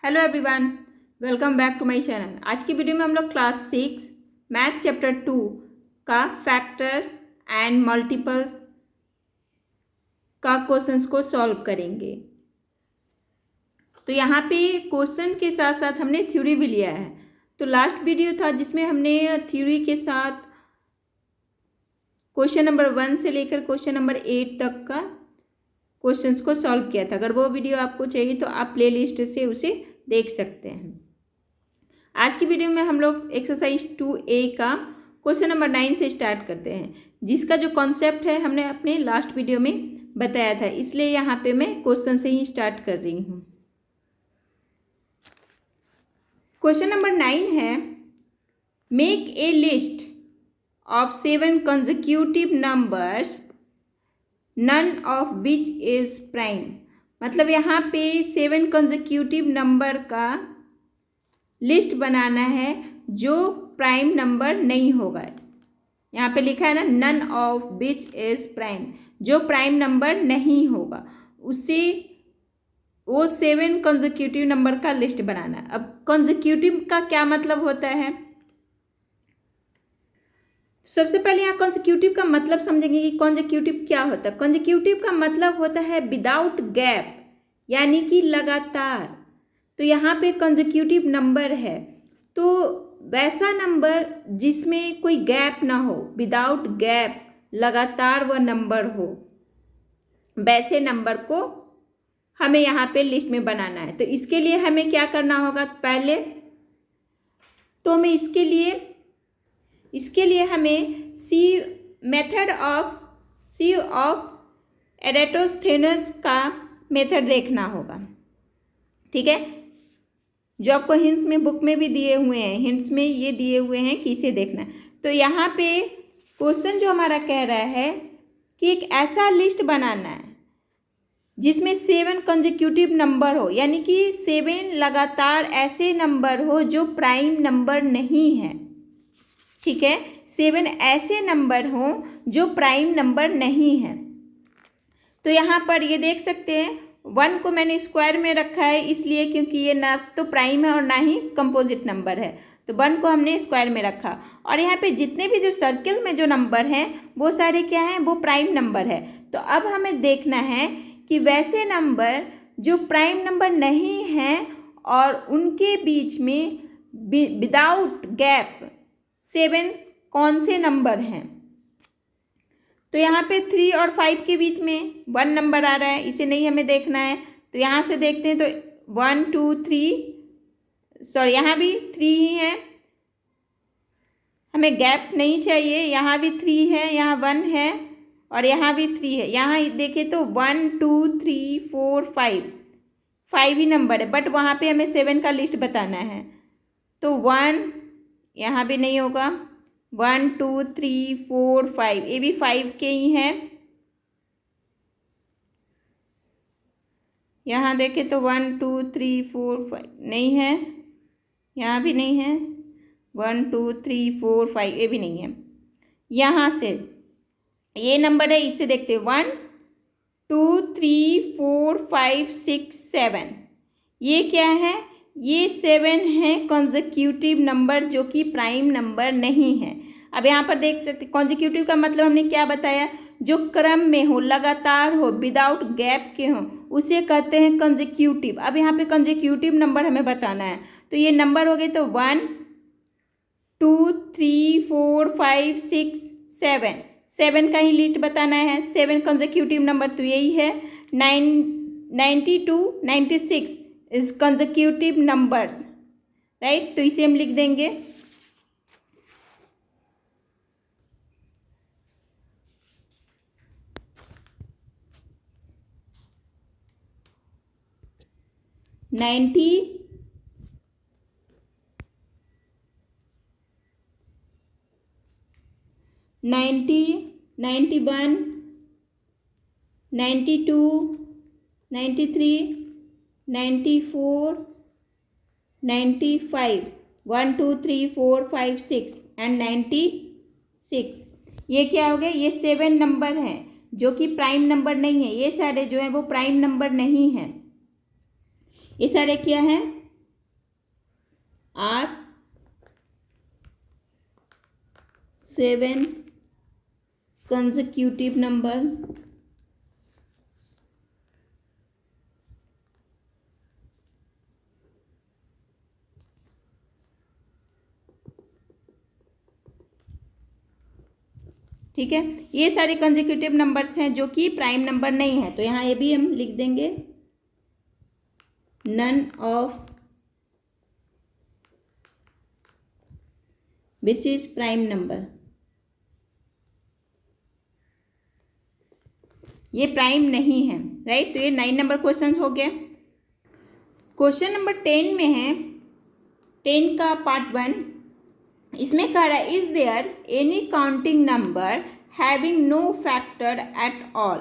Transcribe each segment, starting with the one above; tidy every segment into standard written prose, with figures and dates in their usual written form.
Hello everyone, welcome back to my channel. आज की video में हम लोग क्लास 6 मैथ चैप्टर 2 का फैक्टर्स एंड मल्टीपल्स का क्वेश्चंस को सॉल्व करेंगे। तो यहाँ पे क्वेश्चन के साथ साथ हमने थ्योरी भी लिया है। तो लास्ट वीडियो था जिसमें हमने थ्योरी के साथ क्वेश्चन नंबर 1 से लेकर क्वेश्चन नंबर 8 तक का क्वेश्चंस को सॉल्व किया था। अगर वो वीडियो आपको चाहिए तो आप प्लेलिस्ट से उसे देख सकते हैं। आज की वीडियो में हम लोग एक्सरसाइज 2A का क्वेश्चन नंबर 9 से स्टार्ट करते हैं, जिसका जो कॉन्सेप्ट है हमने अपने लास्ट वीडियो में बताया था, इसलिए यहाँ पे मैं क्वेश्चन से ही स्टार्ट कर रही हूँ। क्वेश्चन नंबर 9 है, make a list of 7 consecutive numbers none of which is prime। मतलब यहाँ पे 7 consecutive नंबर का लिस्ट बनाना है जो प्राइम नंबर नहीं होगा। यहाँ पे लिखा है ना, none of which is prime, जो प्राइम नंबर नहीं होगा उसे वो 7 consecutive नंबर का लिस्ट बनाना है। अब consecutive का क्या मतलब होता है, सबसे पहले यहाँ कॉन्जिक्यूटिव का मतलब समझेंगे कि कॉन्जिक्यूटिव क्या होता है। कॉन्जिक्यूटिव का मतलब होता है विदाउट गैप, यानी कि लगातार। तो यहाँ पे कॉन्जिक्यूटिव नंबर है तो वैसा नंबर जिसमें कोई गैप ना हो, विदाउट गैप लगातार वह नंबर हो, वैसे नंबर को हमें यहाँ पे लिस्ट में बनाना है। तो इसके लिए हमें क्या करना होगा, पहले तो हमें इसके लिए हमें मेथड ऑफ एरेटोस्थेनस का मेथड देखना होगा। ठीक है, जो आपको हिंट्स में बुक में भी दिए हुए हैं, हिंट्स में ये दिए हुए हैं कि इसे देखना है। तो यहाँ पे क्वेश्चन जो हमारा कह रहा है कि एक ऐसा लिस्ट बनाना है जिसमें 7 consecutive नंबर हो, यानी कि 7 लगातार ऐसे नंबर हो जो प्राइम नंबर नहीं है। ठीक है, 7 ऐसे नंबर हों जो प्राइम नंबर नहीं है। तो यहाँ पर ये देख सकते हैं 1 को मैंने स्क्वायर में रखा है, इसलिए क्योंकि ये ना तो प्राइम है और ना ही कंपोजिट नंबर है, तो 1 को हमने स्क्वायर में रखा। और यहाँ पे जितने भी जो सर्किल में जो नंबर हैं वो सारे क्या हैं, वो प्राइम नंबर है। तो अब हमें देखना है कि वैसे नंबर जो प्राइम नंबर नहीं हैं और उनके बीच में विदाउट गैप 7 कौन से नंबर हैं। तो यहाँ पे 3 और 5 के बीच में 1 नंबर आ रहा है, इसे नहीं हमें देखना है। तो यहाँ से देखते हैं तो 1 2 3, सॉरी यहाँ भी 3 ही है, हमें गैप नहीं चाहिए। यहाँ भी 3 है, यहाँ 1 है और यहाँ भी 3 है। यहाँ देखें तो 1 2 3 4 5 ही नंबर है, बट वहाँ पे हमें 7 का लिस्ट बताना है। तो 1 यहाँ भी नहीं होगा, 1 2 3 4 5, ये भी 5 के ही हैं। यहाँ देखें तो 1 2 3 4 5 नहीं है, यहाँ भी नहीं है, 1 2 3 4 5 ये भी नहीं है। यहाँ से ये नंबर है, इससे देखते 1 2 3 4 5 6 7, ये क्या है, ये 7 है कॉन्जिक्यूटिव नंबर जो कि प्राइम नंबर नहीं है। अब यहाँ पर देख सकते कॉन्जिक्यूटिव का मतलब हमने क्या बताया, जो क्रम में हो, लगातार हो, विदाउट गैप के हो, उसे कहते हैं कॉन्जिक्यूटिव। अब यहाँ पे कॉन्जिक्यूटिव नंबर हमें बताना है, तो ये नंबर हो गए तो 1 2 3 4 5 6 7, 7 का ही लिस्ट बताना है। 7 कॉन्जिक्यूटिव नंबर तो यही है। 92 96 इज consecutive numbers, राइट। तो इसे हम लिख देंगे 90 91 92 93 94 95 1 2 3 4 5 6 एंड 96। ये क्या हो गया, ये 7 नंबर हैं जो कि प्राइम नंबर नहीं है। ये सारे जो हैं वो प्राइम नंबर नहीं हैं, ये सारे क्या हैं, आर 7 consecutive number, ठीक है। ये सारे कंसेक्यूटिव नंबर्स हैं जो कि प्राइम नंबर नहीं है, तो यहाँ ये भी हम लिख देंगे none of which is prime number. ये प्राइम नहीं है, राइट। तो ये 9 नंबर क्वेश्चन हो गया। क्वेश्चन नंबर 10 में है, 10 का पार्ट 1। इसमें कह रहा है is there any counting number having no factor at all.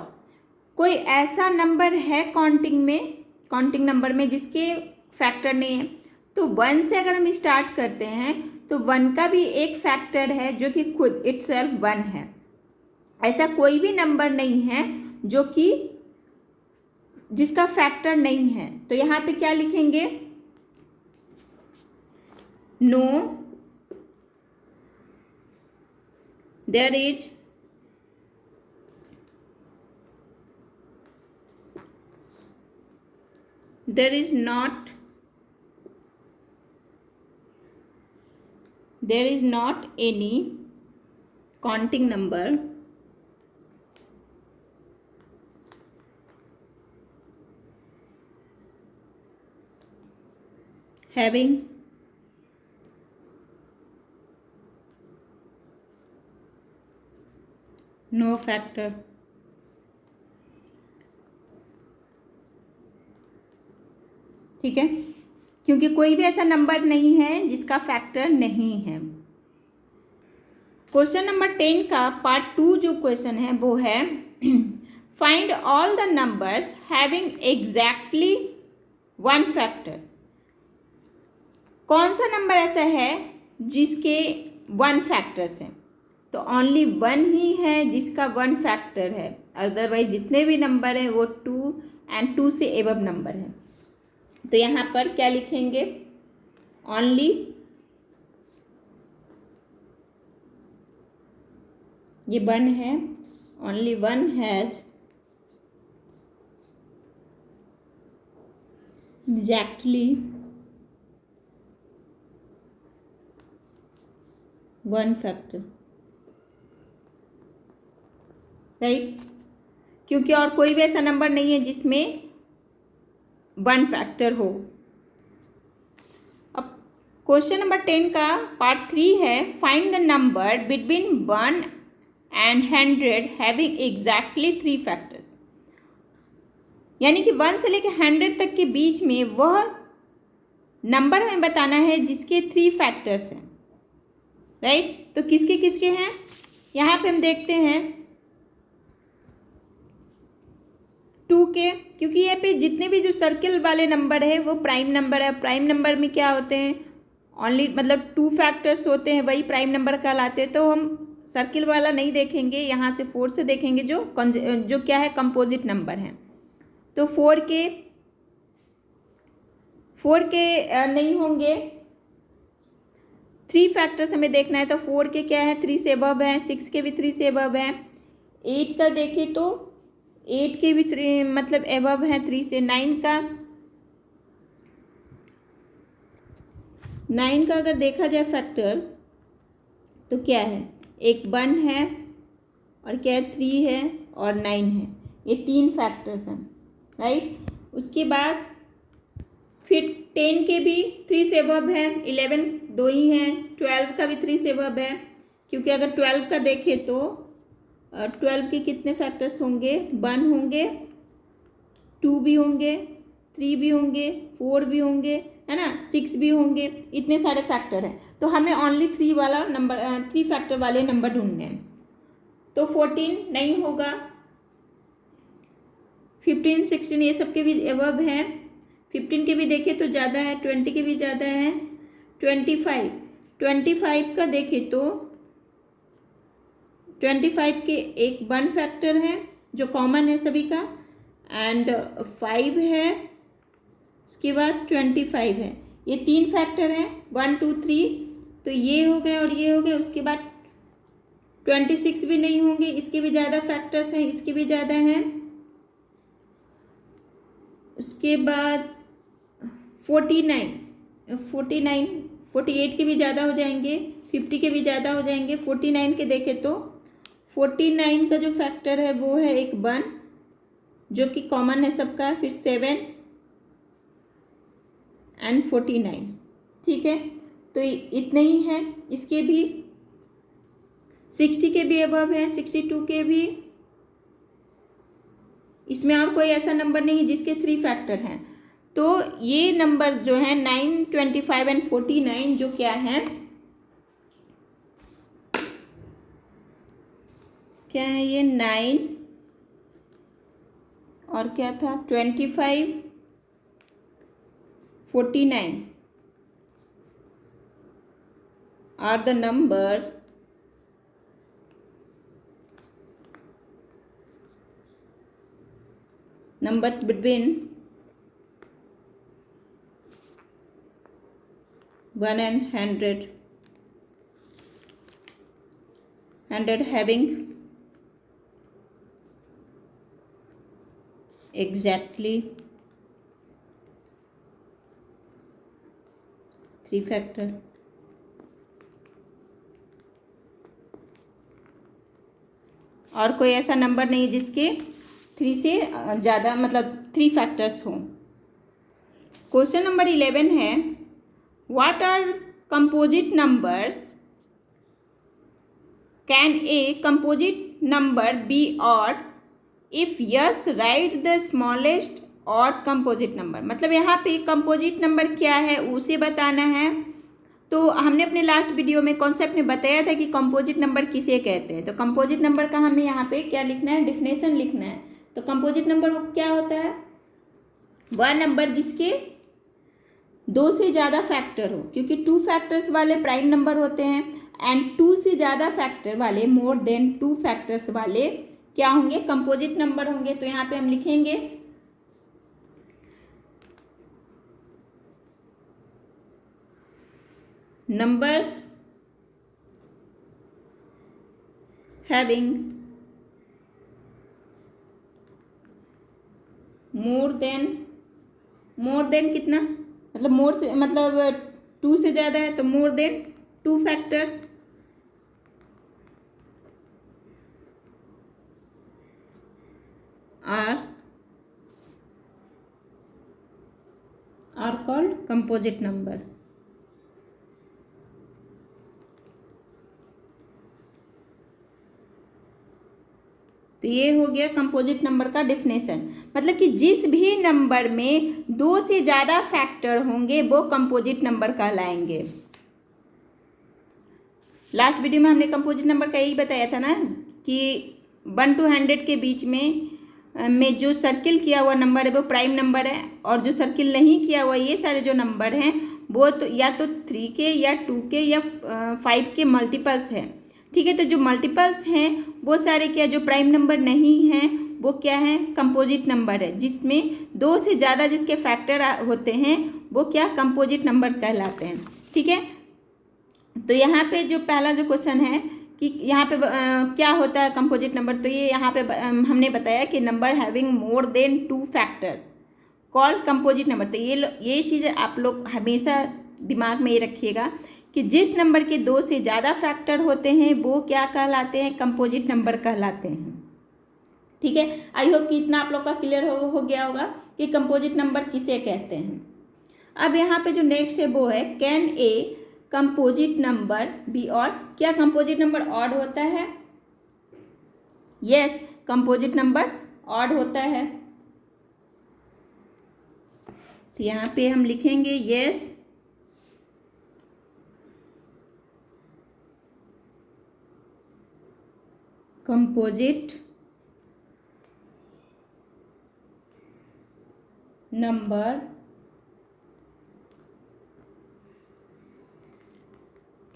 कोई ऐसा नंबर है काउंटिंग नंबर में जिसके फैक्टर नहीं है। तो 1 से अगर हम स्टार्ट करते हैं तो 1 का भी एक फैक्टर है जो कि खुद इटसेल्फ 1 है। ऐसा कोई भी नंबर नहीं है जो कि जिसका फैक्टर नहीं है। तो यहाँ पे क्या लिखेंगे, no there is not any counting number having no factor। ठीक है, क्योंकि कोई भी ऐसा नंबर नहीं है जिसका फैक्टर नहीं है। क्वेश्चन नंबर 10 का पार्ट 2 जो क्वेश्चन है वो है find all the numbers having exactly 1 factor. कौन सा नंबर ऐसा है जिसके 1 फैक्टर्स हैं। तो ओनली 1 ही है जिसका 1 फैक्टर है, अदरवाइज जितने भी नंबर हैं वो 2 एंड 2 से एबव नंबर है। तो यहाँ पर क्या लिखेंगे, ओनली ये 1 है, only 1 has exactly 1 factor, right. क्योंकि और कोई भी ऐसा नंबर नहीं है जिसमें 1 फैक्टर हो। अब क्वेश्चन नंबर 10 का पार्ट 3 है find the number between 1 and 100 having exactly 3 factors. यानी कि 1 से लेकर 100 तक के बीच में वह नंबर हमें बताना है जिसके 3 फैक्टर्स हैं, राइट। तो किसके किसके हैं, यहाँ पे हम देखते हैं 2 के, क्योंकि यहाँ पे जितने भी जो सर्किल वाले नंबर है वो प्राइम नंबर है। प्राइम नंबर में क्या होते हैं, ओनली मतलब 2 फैक्टर्स होते हैं, वही प्राइम नंबर कहलाते हैं। तो हम सर्किल वाला नहीं देखेंगे, यहाँ से 4 से देखेंगे जो क्या है कंपोजिट नंबर है। तो 4 के नहीं होंगे, 3 फैक्टर्स हमें देखना है। तो 4 के क्या है, 3 से अबव है, 6 के भी 3 से अबव है। 8 का देखें तो 8 के भी 3 मतलब अबव है 3 से। 9 का अगर देखा जाए फैक्टर तो क्या है, एक 1 है और क्या है 3 है और 9 है, ये 3 फैक्टर्स हैं, राइट। उसके बाद फिर 10 के भी 3 से अबव है, 11 2 ही हैं, 12 का भी 3 से अबव है। क्योंकि अगर 12 का देखें तो 12 के कितने फैक्टर्स होंगे, 1 होंगे, 2 भी होंगे, 3 भी होंगे, 4 भी होंगे, है ना, 6 भी होंगे, इतने सारे फैक्टर हैं। तो हमें ओनली 3 वाला नंबर 3 फैक्टर वाले नंबर ढूंढने हैं। तो 14 नहीं होगा, 15 16 ये सब के भी अबव हैं। 15 के भी देखें तो ज़्यादा है, 20 के भी ज़्यादा है। 25 का देखें तो 25 के एक 1 फैक्टर है जो कॉमन है सभी का, एंड 5 है, उसके बाद 25 है। ये 3 फैक्टर हैं, 1 2 3, तो ये हो गए और ये हो गए। उसके बाद 26 भी नहीं होंगे, इसके भी ज़्यादा फैक्टर्स हैं, इसके भी ज़्यादा हैं। उसके बाद 48 के भी ज़्यादा हो जाएंगे, 50 के भी ज़्यादा हो जाएंगे। 49 के देखें तो 49 का जो फैक्टर है वो है एक 1, जो कि कॉमन है सबका, फिर 7 एंड 49, ठीक है। तो इतने ही है। इसके भी 60 के भी अबव है, 62 के भी। इसमें और कोई ऐसा नंबर नहीं है जिसके 3 फैक्टर हैं। तो ये नंबर जो है 9, 25 एंड 49 जो क्या है, क्या है ये 9 और क्या था 25, 49 are the numbers between 1 and 100 having exactly 3 factor। और कोई ऐसा नंबर नहीं जिसके 3 से ज़्यादा, मतलब 3 फैक्टर्स हों। क्वेश्चन नंबर 11 है, what are composite number, can a composite number be odd, if yes write the smallest odd composite number. मतलब यहाँ पे कंपोजिट नंबर क्या है उसे बताना है। तो हमने अपने लास्ट वीडियो में कॉन्सेप्ट में बताया था कि कंपोजिट नंबर किसे कहते हैं। तो कंपोजिट नंबर का हमें यहाँ पे क्या लिखना है, डिफिनेशन लिखना है। तो कंपोजिट नंबर क्या होता है, वह नंबर जिसके 2 से ज़्यादा फैक्टर हो, क्योंकि 2 फैक्टर्स वाले प्राइम नंबर होते हैं, एंड 2 से ज़्यादा फैक्टर वाले, मोर देन 2 फैक्टर्स वाले क्या होंगे, कंपोजिट नंबर होंगे। तो यहाँ पे हम लिखेंगे numbers having more than कितना, मतलब मोर से मतलब 2 से ज़्यादा है तो more than 2 factors are called composite number। तो ये हो गया कंपोजिट नंबर का डिफिनेशन। मतलब कि जिस भी नंबर में 2 से ज़्यादा फैक्टर होंगे वो कंपोजिट नंबर कहलाएंगे। लास्ट वीडियो में हमने कंपोजिट नंबर का यही बताया था ना कि 1 to 100 के बीच में जो सर्किल किया हुआ नंबर है वो प्राइम नंबर है, और जो सर्किल नहीं किया हुआ ये सारे जो नंबर हैं वो तो या तो 3 के या 2 के या 5 के मल्टीपल्स हैं, ठीक है। तो जो मल्टीपल्स हैं वो सारे क्या, जो प्राइम नंबर नहीं हैं वो क्या है, कंपोजिट नंबर है। जिसमें 2 से ज़्यादा जिसके फैक्टर होते हैं वो क्या, कंपोजिट नंबर कहलाते हैं, ठीक है। तो यहाँ पे जो पहला जो क्वेश्चन है कि यहाँ पे क्या होता है कंपोजिट नंबर, तो ये यहाँ पे हमने बताया कि number having more than 2 factors called composite number. तो ये चीज़ आप लोग हमेशा दिमाग में ये रखिएगा कि जिस नंबर के 2 से ज़्यादा फैक्टर होते हैं वो क्या कहलाते हैं, कंपोजिट नंबर कहलाते हैं, ठीक है। आई होप कि इतना आप लोग का क्लियर हो गया होगा कि कंपोजिट नंबर किसे कहते हैं। अब यहाँ पे जो नेक्स्ट है वो है, can a composite number be odd. क्या कंपोजिट नंबर ऑड होता है? यस, कंपोजिट नंबर ऑड होता है। तो यहाँ पे हम लिखेंगे yes composite number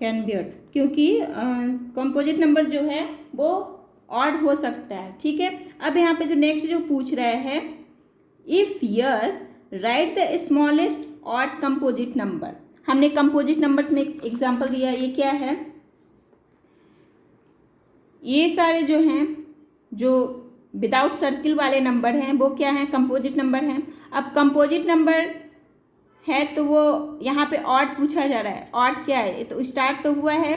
can be odd, क्योंकि कंपोजिट नंबर जो है वो ऑड हो सकता है, ठीक है। अब यहाँ पे जो नेक्स्ट जो पूछ रहा है, if yes write the smallest odd composite number. हमने कंपोजिट नंबर्स में एक एग्जांपल दिया, ये क्या है, ये सारे जो हैं जो विदाउट सर्किल वाले नंबर हैं वो क्या हैं, कंपोजिट नंबर हैं। अब कंपोजिट नंबर है तो वो यहाँ पे ऑड पूछा जा रहा है। ऑड क्या है, तो स्टार्ट तो हुआ है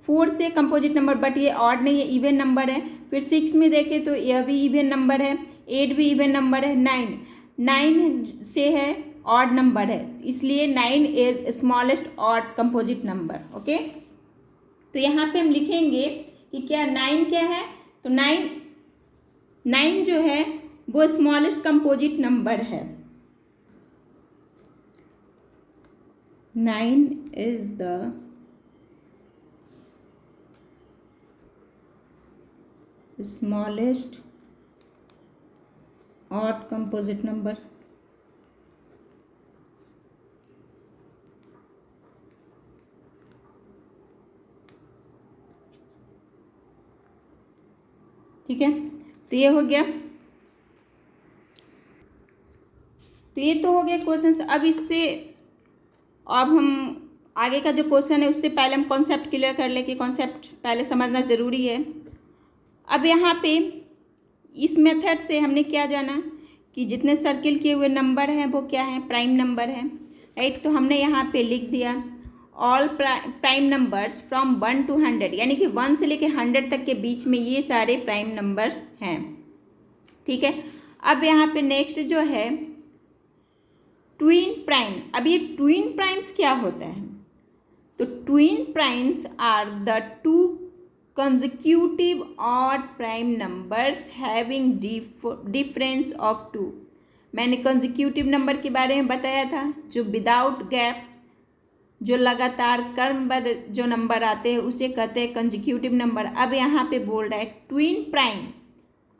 4 से कंपोजिट नंबर, बट ये ऑड नहीं है, इवन नंबर है। फिर 6 में देखें तो यह भी इवन नंबर है, 8 भी इवन नंबर है, 9 से है ऑड नंबर है, इसलिए 9 is smallest odd composite number. Okay, तो यहाँ पे हम लिखेंगे कि क्या 9 क्या है, तो 9 जो है वो स्मॉलेस्ट कंपोजिट नंबर है। 9 is the smallest odd composite number. ठीक है, तो ये हो गया, तो ये तो हो गया क्वेश्चंस। अब इससे अब हम आगे का जो क्वेश्चन है उससे पहले हम कॉन्सेप्ट क्लियर कर ले कि कॉन्सेप्ट पहले समझना ज़रूरी है। अब यहाँ पे इस मेथड से हमने क्या जाना कि जितने सर्किल किए हुए नंबर हैं वो क्या है, प्राइम नंबर है, राइट। तो हमने यहाँ पे लिख दिया all prime numbers from 1 to 100, यानी कि 1 से लेके 100 तक के बीच में ये सारे प्राइम नंबर हैं। ठीक है, अब यहाँ पे नेक्स्ट जो है ट्विन प्राइम। अब ये ट्विन प्राइम्स क्या होता है, तो twin primes are the 2 consecutive odd prime numbers having difference of 2। मैंने consecutive नंबर के बारे में बताया था, जो विदाउट गैप, जो लगातार क्रमबद्ध जो नंबर आते हैं उसे कहते हैं consecutive नंबर। अब यहाँ पे बोल रहा है twin prime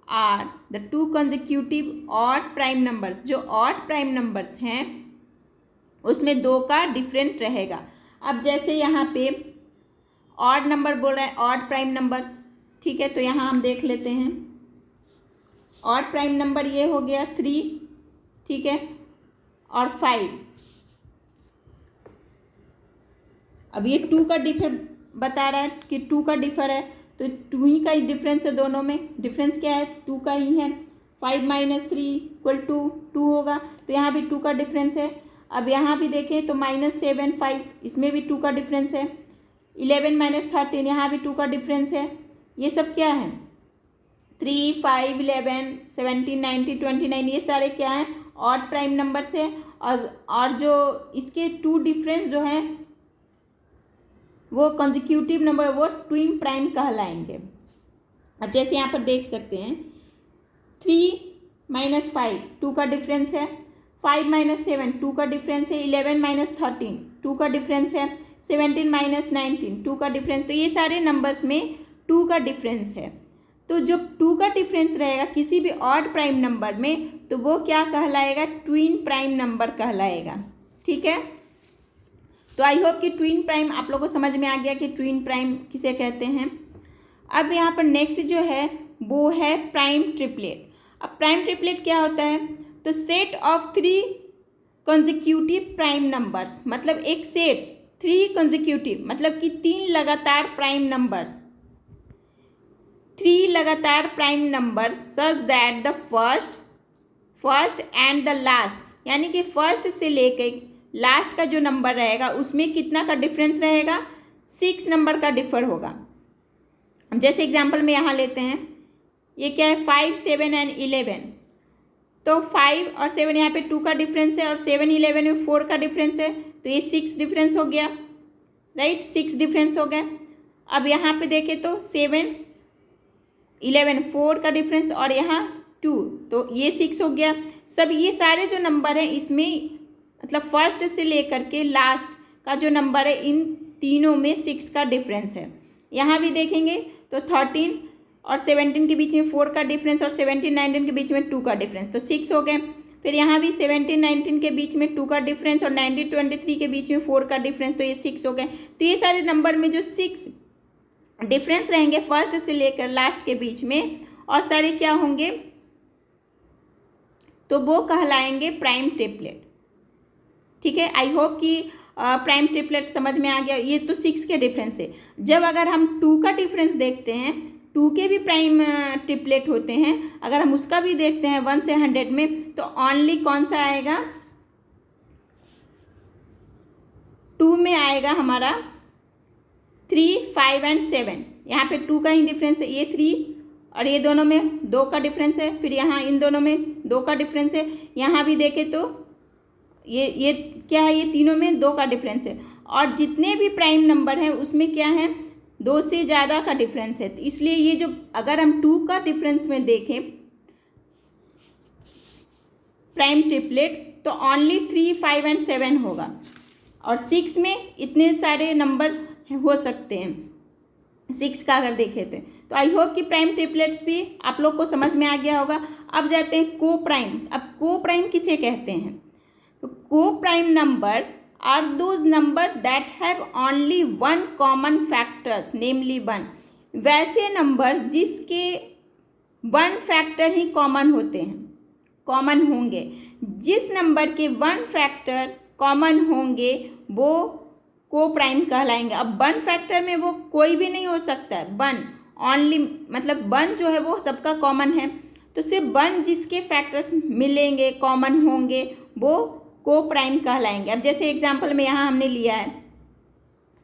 are the 2 consecutive odd prime numbers। जो odd prime numbers हैं उसमें 2 का डिफरेंट रहेगा। अब जैसे यहाँ पे ऑड नंबर बोल रहा है, ऑड प्राइम नंबर, ठीक है, तो यहाँ हम देख लेते हैं। ऑड प्राइम नंबर ये हो गया 3, ठीक है, और 5। अब ये 2 का डिफर बता रहा है कि 2 का डिफर है, तो 2 ही का ही डिफरेंस है, दोनों में डिफरेंस क्या है, 2 का ही है। 5 - 3 = 2 होगा, तो यहाँ भी 2 का डिफरेंस है। अब यहाँ भी देखें तो -7 5, इसमें भी 2 का डिफरेंस है। 11 - 13, यहाँ भी 2 का डिफरेंस है। ये सब क्या है, 3 5 11 17 19 29, ये सारे क्या हैं, ऑड प्राइम नंबर्स है। और जो इसके 2 डिफरेंस जो हैं वो कंसेक्यूटिव नंबर, वो ट्विन प्राइम कहलाएंगे। अब जैसे यहाँ पर देख सकते हैं 3 - 5 2 का डिफरेंस है, 5 - 7 2 का डिफरेंस है, 11 - 13 2 का डिफरेंस है, 17 - 19 2 का डिफरेंस। तो ये सारे नंबर्स में 2 का डिफरेंस है। तो जो 2 का डिफरेंस रहेगा किसी भी ऑड प्राइम नंबर में, तो वो क्या कहलाएगा, ट्विन प्राइम नंबर कहलाएगा। ठीक है, तो आई होप कि ट्विन प्राइम आप लोगों को समझ में आ गया कि ट्विन प्राइम किसे कहते हैं। अब यहाँ पर नेक्स्ट जो है वो है प्राइम ट्रिपलेट। अब प्राइम ट्रिपलेट क्या होता है, तो set of 3 consecutive prime numbers, मतलब एक सेट 3 कंसेक्यूटिव मतलब कि 3 लगातार प्राइम नंबर्स, 3 लगातार prime numbers such that the first and the last, यानी कि फर्स्ट से लेकर लास्ट का जो नंबर रहेगा उसमें कितना का डिफरेंस रहेगा, 6 नंबर का डिफर होगा। जैसे एग्जांपल में यहाँ लेते हैं, ये क्या है 5 7 एंड 11, तो 5 और 7 यहाँ पे 2 का डिफरेंस है और 7 11 में 4 का डिफरेंस है, तो ये 6 डिफरेंस हो गया, राइट, 6 डिफरेंस हो गया। अब यहाँ पे देखें तो 7 11 4 का डिफरेंस और यहाँ 2, तो ये 6 हो गया। सब ये सारे जो नंबर हैं इसमें मतलब फर्स्ट से लेकर के लास्ट का जो नंबर है इन तीनों में 6 का डिफरेंस है। यहाँ भी देखेंगे तो 13 और 17 के बीच में 4 का डिफरेंस और 17 19 के बीच में 2 का डिफरेंस, तो 6 हो गए। फिर यहाँ भी 17 19 के बीच में 2 का डिफरेंस और 19 23 के बीच में 4 का डिफरेंस, तो ये 6 हो गए। तो ये सारे नंबर में जो 6 डिफरेंस रहेंगे फर्स्ट से लेकर लास्ट के बीच में, और सारे क्या होंगे, तो वो कहलाएंगे प्राइम ट्रिपलेट। ठीक है, आई होप कि प्राइम ट्रिपलेट समझ में आ गया। ये तो 6 के डिफरेंस है। जब अगर हम 2 का डिफरेंस देखते हैं, 2 के भी प्राइम ट्रिपलेट होते हैं, अगर हम उसका भी देखते हैं 1 से 100 में, तो ओनली कौन सा आएगा, 2 में आएगा हमारा 3, 5 एंड 7। यहाँ पे 2 का ही डिफरेंस है, ये 3 और ये दोनों में 2 का डिफरेंस है, फिर यहाँ इन दोनों में 2 का डिफरेंस है। यहाँ भी देखें तो ये क्या है, ये तीनों में 2 का डिफरेंस है। और जितने भी प्राइम नंबर हैं उसमें क्या है, 2 से ज़्यादा का डिफरेंस है। तो इसलिए ये जो अगर हम 2 का डिफरेंस में देखें प्राइम ट्रिपलेट, तो ओनली 3, 5 एंड 7 होगा। और 6 में इतने सारे नंबर हो सकते हैं, 6 का अगर देखें तो आई होप कि प्राइम ट्रिपलेट्स भी आप लोग को समझ में आ गया होगा। अब जाते हैं को प्राइम। अब को प्राइम किसे कहते हैं, तो को prime number are those number that have only 1 common factors namely 1। वैसे नंबर जिसके 1 फैक्टर ही कॉमन होते हैं, कॉमन होंगे। जिस नंबर के 1 फैक्टर कॉमन होंगे वो को प्राइम कहलाएंगे। अब 1 फैक्टर में वो कोई भी नहीं हो सकता है, 1 ओनली, मतलब 1 जो है वो सबका कॉमन है, तो सिर्फ 1 जिसके फैक्टर्स मिलेंगे, कॉमन होंगे, वो को प्राइम कहलाएंगे। अब जैसे एग्जांपल में यहाँ हमने लिया है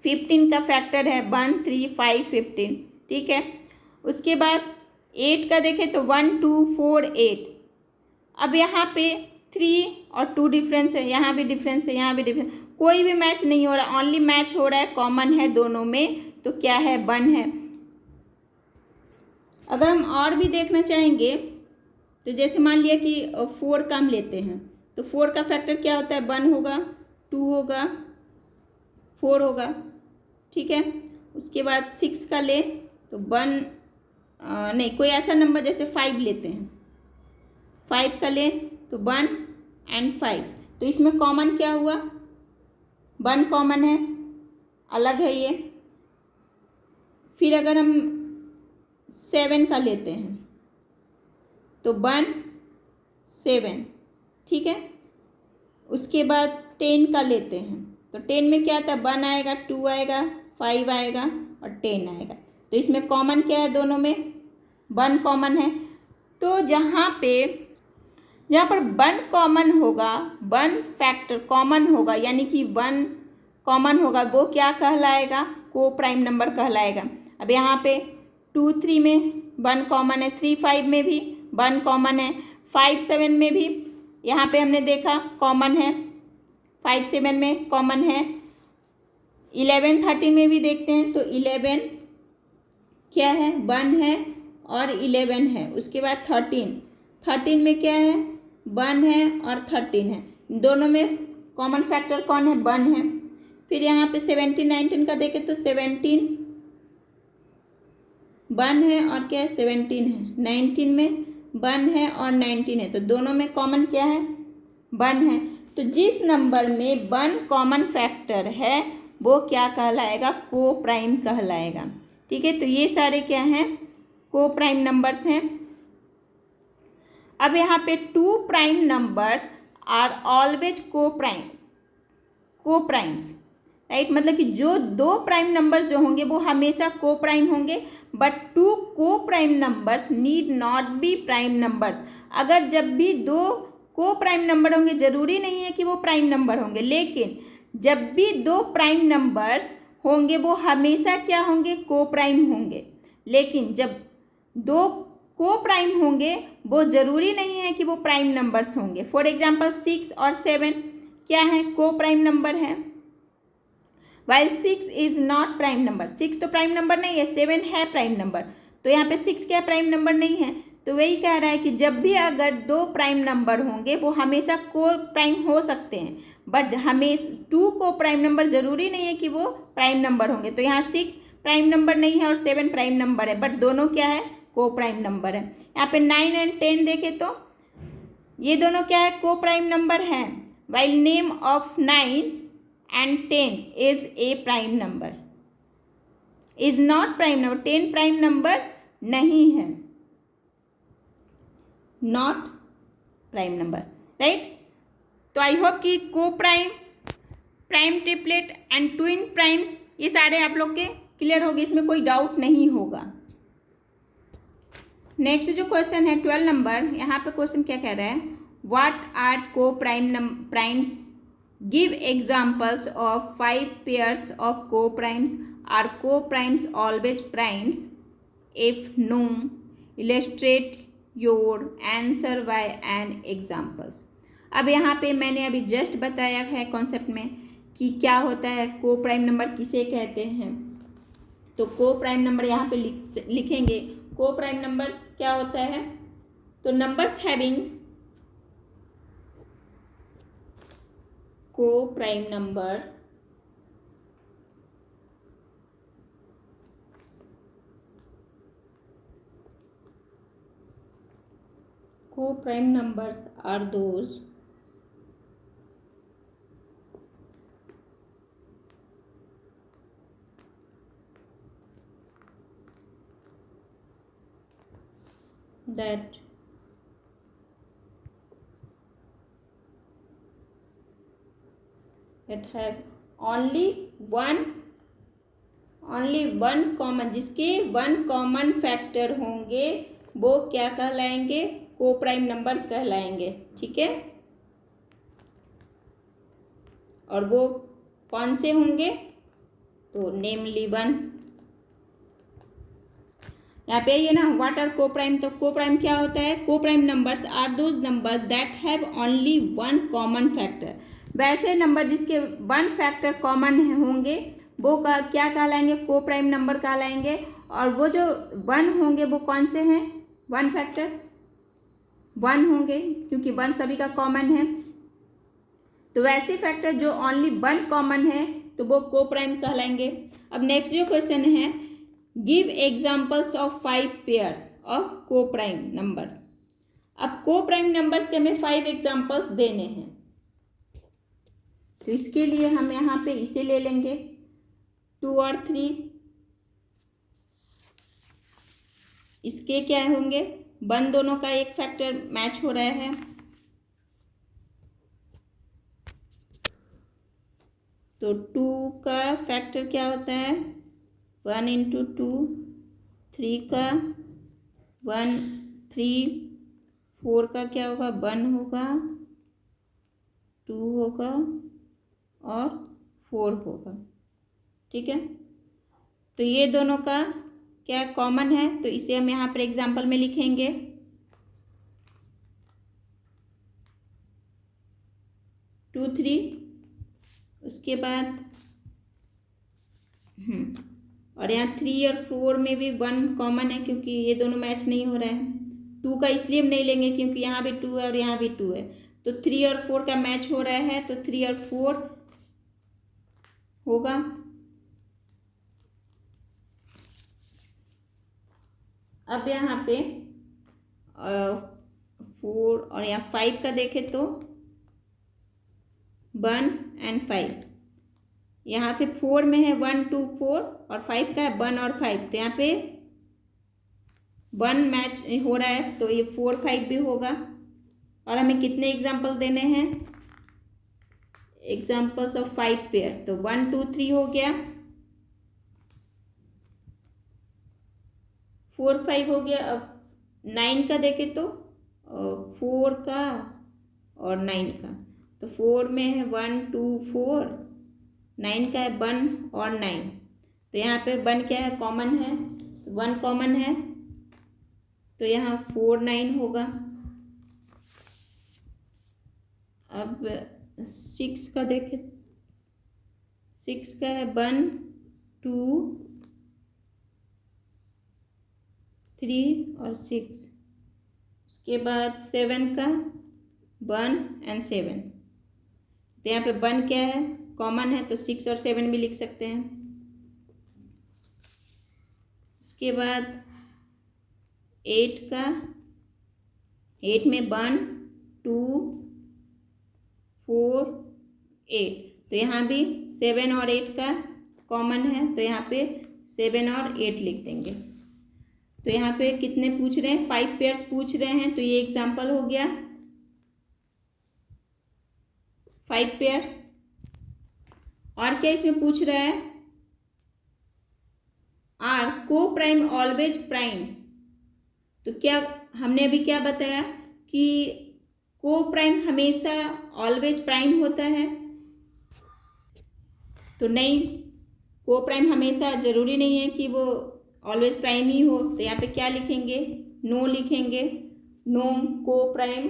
15 का फैक्टर है 1, 3, 5, 15, ठीक है। उसके बाद 8 का देखें तो 1, 2, 4, 8। अब यहाँ पे 3 और 2 डिफरेंस है, यहाँ भी डिफरेंस है, यहाँ भी डिफरेंस, कोई भी मैच नहीं हो रहा, ओनली मैच हो रहा है कॉमन है दोनों में, तो क्या है, 1 है। अगर हम और भी देखना चाहेंगे तो जैसे मान लिया कि 4 का हम लेते हैं, तो 4 का फैक्टर क्या होता है, 1 होगा, 2 होगा, 4 होगा, ठीक है। उसके बाद 6 का ले तो 1 नहीं, कोई ऐसा नंबर जैसे 5 लेते हैं, 5 का ले तो 1 एंड 5, तो इसमें कॉमन क्या हुआ, 1 कॉमन है, अलग है ये। फिर अगर हम 7 का लेते हैं तो 1, 7, ठीक है। उसके बाद 10 का लेते हैं तो 10 में क्या आता है, 1 आएगा, 2 आएगा, 5 आएगा और 10 आएगा। तो इसमें कॉमन क्या है, दोनों में 1 कॉमन है। तो जहाँ पर 1 कॉमन होगा, 1 फैक्टर कॉमन होगा, यानी कि 1 कॉमन होगा, वो क्या कहलाएगा, को प्राइम नंबर कहलाएगा। अब यहाँ पे 2, 3 में 1 कॉमन है, 3, 5 में भी 1 कॉमन है, 5, 7 में भी यहाँ पे हमने देखा कॉमन है, 5, 7 में कॉमन है। 11, 13 में भी देखते हैं तो 11 क्या है, 1 है और 11 है। उसके बाद 13 में क्या है, 1 है और 13 है, दोनों में कॉमन फैक्टर कौन है, 1 है। फिर यहाँ पे 17, 19 का देखें तो 17 1 है और क्या है, 17 है। 19 में 1 है और 19 है, तो दोनों में कॉमन क्या है, 1 है। तो जिस नंबर में 1 कॉमन फैक्टर है वो क्या कहलाएगा, को प्राइम कहलाएगा, ठीक है। तो ये सारे क्या हैं, को प्राइम नंबर्स हैं। अब यहाँ पे 2 प्राइम नंबर्स आर ऑलवेज को प्राइम्स, राइट। मतलब कि जो 2 प्राइम नंबर्स जो होंगे वो हमेशा को प्राइम होंगे, बट 2 को prime numbers need not be prime numbers. अगर जब भी 2 को प्राइम नंबर होंगे, जरूरी नहीं है कि वो प्राइम नंबर होंगे, लेकिन जब भी 2 प्राइम नंबर्स होंगे वो हमेशा क्या होंगे, को प्राइम होंगे। लेकिन जब 2 को प्राइम होंगे वो ज़रूरी नहीं है कि वो प्राइम नंबर्स होंगे। फॉर एग्जांपल 6 और 7 क्या है, को प्राइम नंबर है, while 6 is not prime number. 6 तो प्राइम नंबर नहीं है, 7 है प्राइम नंबर, तो यहाँ पे 6 क्या प्राइम नंबर नहीं है। तो वही कह रहा है कि जब भी अगर 2 प्राइम नंबर होंगे वो हमेशा को प्राइम हो सकते हैं, बट हमें 2 को प्राइम नंबर ज़रूरी नहीं है कि वो प्राइम नंबर होंगे। तो यहाँ 6 प्राइम नंबर नहीं है और 7 प्राइम नंबर है, बट दोनों क्या है, को प्राइम नंबर है। यहाँ पे 9 एंड 10 देखें तो ये दोनों क्या है, को प्राइम नंबर है, while name of 9 and 10 is a prime number, is not prime number. 10 prime number नहीं है, नॉट प्राइम नंबर, राइट। तो आई होप कि को prime prime triplet and twin primes, ये सारे आप लोग के क्लियर होगी, इसमें कोई डाउट नहीं होगा। नेक्स्ट जो क्वेश्चन है 12 नंबर, यहाँ पे क्वेश्चन क्या कह रहा है, what are coprimes, give examples of 5 pairs of coprimes, are coprimes always primes, if no illustrate your answer by an examples. अब यहाँ पे मैंने अभी जस्ट बताया है कॉन्सेप्ट में कि क्या होता है, को प्राइम नंबर किसे कहते हैं। तो को प्राइम नंबर यहाँ पे लिखेंगे, को प्राइम नंबर क्या होता है, तो नंबर्स हैविंग को prime number co-prime numbers are those that have only one common, जिसके वन कॉमन फैक्टर होंगे वो क्या कहलाएंगे, को प्राइम नंबर कहलाएंगे। ठीक है, और वो कौन से होंगे, तो नेमली वन। यहाँ पे ये ना व्हाट आर को प्राइम, तो को प्राइम क्या होता है, coprime numbers are those number that have only one common factor, वैसे नंबर जिसके वन फैक्टर कॉमन होंगे वो क्या कहलाएंगे, को प्राइम नंबर कहलाएंगे। और वो जो वन होंगे वो कौन से हैं, वन फैक्टर वन होंगे, क्योंकि वन सभी का कॉमन है। तो वैसे फैक्टर जो ओनली वन कॉमन है तो वो को प्राइम कहलाएंगे। अब नेक्स्ट जो क्वेश्चन है, give examples of 5 pairs of को प्राइम नंबर। अब को प्राइम नंबर्स के हमें 5 एग्जाम्पल्स देने हैं, तो इसके लिए हम यहाँ पे इसे ले लेंगे 2 और 3, इसके क्या होंगे, वन दोनों का एक फैक्टर मैच हो रहा है, तो 2 का फैक्टर क्या होता है 1 इंटू 2, 3 का 1 3, 4 का क्या होगा 1 होगा, 2 होगा और 4 होगा। ठीक है, तो ये दोनों का क्या कॉमन है, तो इसे हम यहाँ पर एग्जाम्पल में लिखेंगे 2 3, उसके बाद और यहाँ 3 और 4 में भी 1 कॉमन है, क्योंकि ये दोनों मैच नहीं हो रहा है। 2 का इसलिए हम नहीं लेंगे क्योंकि यहाँ भी 2 है और यहाँ भी 2 है, तो 3 और 4 का मैच हो रहा है, तो 3 और 4 होगा। अब यहाँ पे 4 और यहाँ 5 का देखें तो 1 एंड 5, यहाँ पे 4 में है 1 2 4 और 5 का है 1 और 5, तो यहाँ पे 1 मैच हो रहा है, तो ये 4 5 भी होगा। और हमें कितने एग्जाम्पल देने हैं, एग्जाम्पल्स ऑफ 5 पेयर, तो 1 2 3 हो गया, 4 5 हो गया। अब 9 का देखें तो 4 का और 9 का, तो 4 में है 1 2 4, 9 का है 1 और 9, तो यहाँ पे 1 क्या है कॉमन है, तो 1 कॉमन है, तो यहाँ 4 9 होगा। अब 6 का देखें, 6 का है 1 2 3 और 6, उसके बाद 7 का 1 एंड 7, तो यहाँ पे 1 क्या है कॉमन है, तो 6 और 7 भी लिख सकते हैं। उसके बाद 8 का, 8 में 1 2 4 8, तो यहाँ भी 7 और 8 का कॉमन है, तो यहाँ पे 7 और 8 लिख देंगे। तो यहाँ पे कितने पूछ रहे हैं, 5 पेयर्स पूछ रहे हैं, तो ये एग्जाम्पल हो गया 5 पेयर्स। और क्या इसमें पूछ रहा है, आर को प्राइम ऑलवेज प्राइम्स। तो क्या हमने अभी क्या बताया कि को प्राइम हमेशा ऑलवेज प्राइम होता है, तो नहीं, को प्राइम हमेशा जरूरी नहीं है कि वो ऑलवेज प्राइम ही हो। तो यहाँ पे क्या लिखेंगे, नो लिखेंगे, no coprime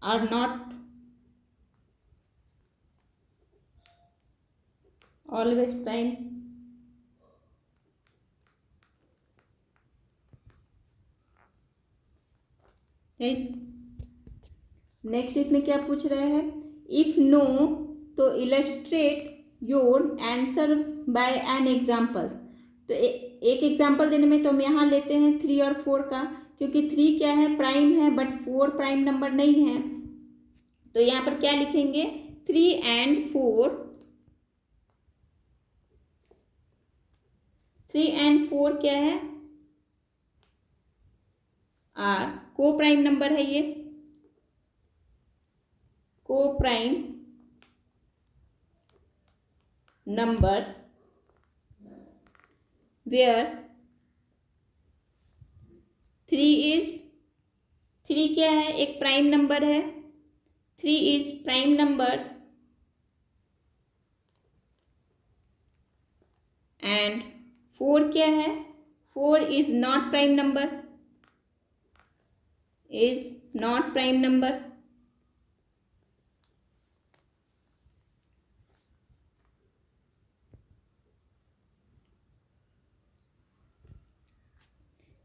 are not always prime. Right, next इसमें क्या पूछ रहे हैं, इफ नो तो illustrate your answer by an example. तो एक एग्जाम्पल देने में तो हम यहाँ लेते हैं 3 और 4 का, क्योंकि 3 क्या है, प्राइम है, बट 4 प्राइम नंबर नहीं है। तो यहाँ पर क्या लिखेंगे, 3 and 4, 3 and 4 क्या है, आर को प्राइम नंबर है, ये को प्राइम नंबर वेयर 3 क्या है, एक प्राइम नंबर है, 3 इज प्राइम नंबर एंड 4 क्या है, 4 is not prime number, is not prime number.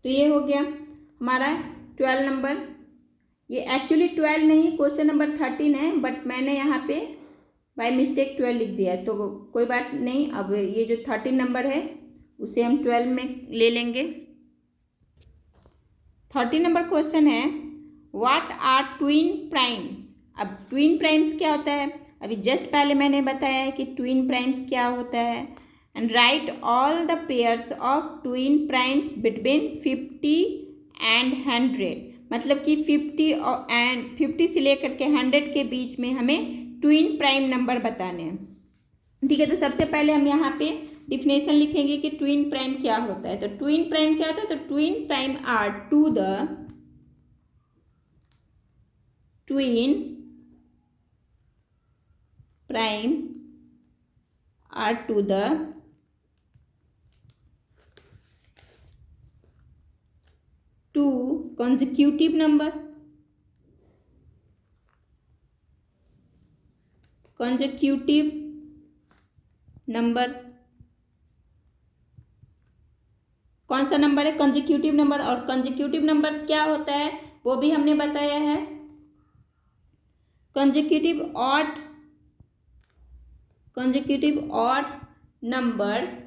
तो ये हो गया हमारा 12 नंबर। ये एक्चुअली 12 नहीं, क्वेश्चन नंबर 13 है, बट मैंने यहाँ पे बाय मिस्टेक 12 लिख दिया है, तो कोई बात नहीं। अब ये जो 13 नंबर है उसे हम 12 में ले लेंगे। 13 नंबर क्वेश्चन है, व्हाट आर ट्विन प्राइम। अब ट्विन प्राइम्स क्या होता है, अभी जस्ट पहले मैंने बताया है कि ट्विन प्राइम्स क्या होता है। And right all the pairs of twin primes between 50 and 100। मतलब कि 50 से लेकर के 100 के बीच में हमें ट्विन प्राइम नंबर बताने हैं। ठीक है, तो सबसे पहले हम यहाँ पे डिफिनेशन लिखेंगे कि ट्विन प्राइम क्या होता है। तो ट्विन प्राइम क्या होता है, तो twin prime are two the twin prime are two the two consecutive number, consecutive number. कौन सा नंबर है, कंजिक्यूटिव नंबर। और कंजिक्यूटिव नंबर क्या होता है वो भी हमने बताया है, कंजिक्यूटिव ऑड नंबर्स।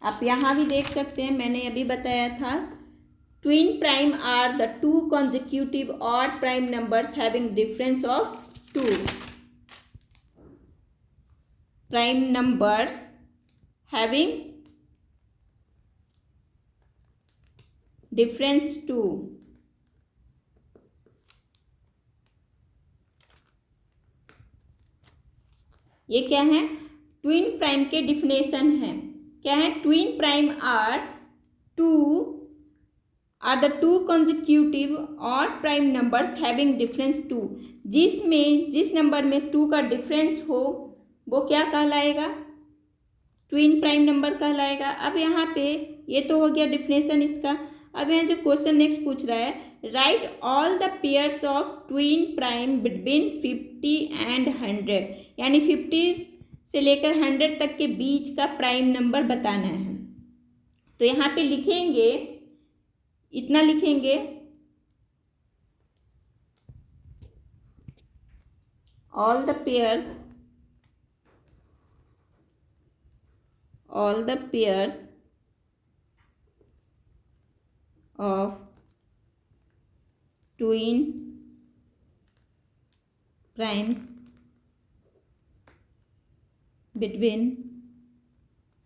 आप यहाँ भी देख सकते हैं, मैंने अभी बताया था, twin prime are the two consecutive odd prime numbers having difference of 2 prime numbers having difference 2। ये क्या है, ट्विन प्राइम के डिफिनेशन है। क्या है, twin prime are the two consecutive odd prime numbers having difference 2। जिस नंबर में 2 का डिफरेंस हो वो क्या कहलाएगा, ट्विन प्राइम नंबर कहलाएगा। अब यहाँ पे ये तो हो गया डिफिनेशन इसका। अब यहाँ जो क्वेश्चन नेक्स्ट पूछ रहा है, right all the pairs of twin prime between 50 and 100। यानी 50 से लेकर 100 तक के बीच का प्राइम नंबर बताना है। तो यहाँ पे लिखेंगे, इतना लिखेंगे, all the pairs of twin primes between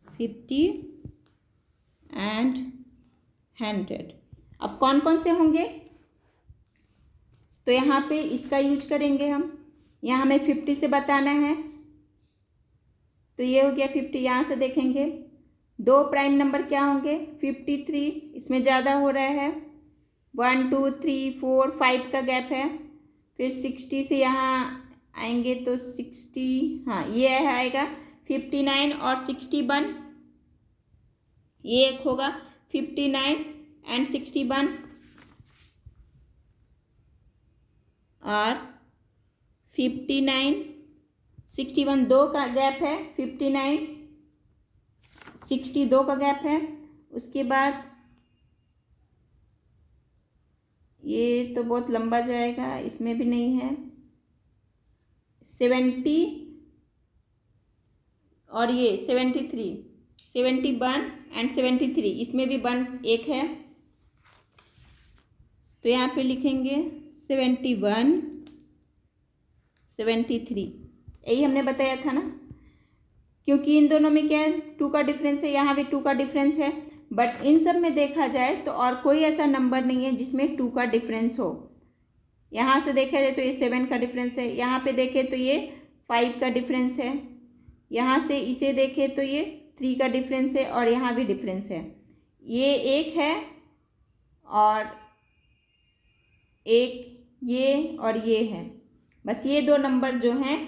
50 100। अब कौन कौन से होंगे, तो यहाँ पे इसका यूज करेंगे हम। यहाँ हमें 50 से बताना है, तो ये हो गया 50। यहाँ से देखेंगे 2 प्राइम नंबर क्या होंगे, 53, इसमें ज़्यादा हो रहा है, 1 2 3 4 5 का गैप है। फिर 60 से यहाँ आएंगे तो 60, हाँ ये आएगा 59 और 61, ये एक होगा 59 एंड 61, और 59 61 2 का गैप है, 59 60 2 का गैप है। उसके बाद ये तो बहुत लंबा जाएगा, इसमें भी नहीं है, 70 और ये 73 71 एंड 73, इसमें भी 1 एक है, तो यहाँ पे लिखेंगे 71 73। यही हमने बताया था ना, क्योंकि इन दोनों में क्या है, 2 का डिफरेंस है, यहाँ भी 2 का डिफरेंस है। बट इन सब में देखा जाए तो और कोई ऐसा नंबर नहीं है जिसमें 2 का डिफरेंस हो। यहाँ से देखा जाए तो ये 7 का डिफरेंस है, यहाँ पे देखें तो ये 5 का डिफरेंस है, यहाँ से इसे देखें तो ये 3 का डिफरेंस है, और यहाँ भी डिफरेंस है। ये एक है और एक ये और ये है, बस ये 2 नंबर जो हैं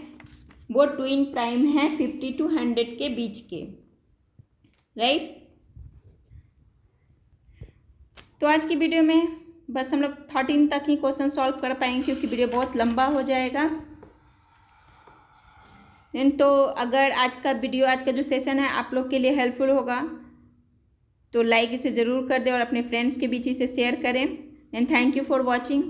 वो ट्विन प्राइम हैं 50 to 100 के बीच के, राइट। तो आज की वीडियो में बस हम लोग 13 तक ही क्वेश्चन सॉल्व कर पाएंगे, क्योंकि वीडियो बहुत लंबा हो जाएगा। तो अगर आज का जो सेशन है आप लोग के लिए हेल्पफुल होगा तो लाइक इसे ज़रूर कर दें और अपने फ्रेंड्स के बीच इसे शेयर करें। And thank you for watching.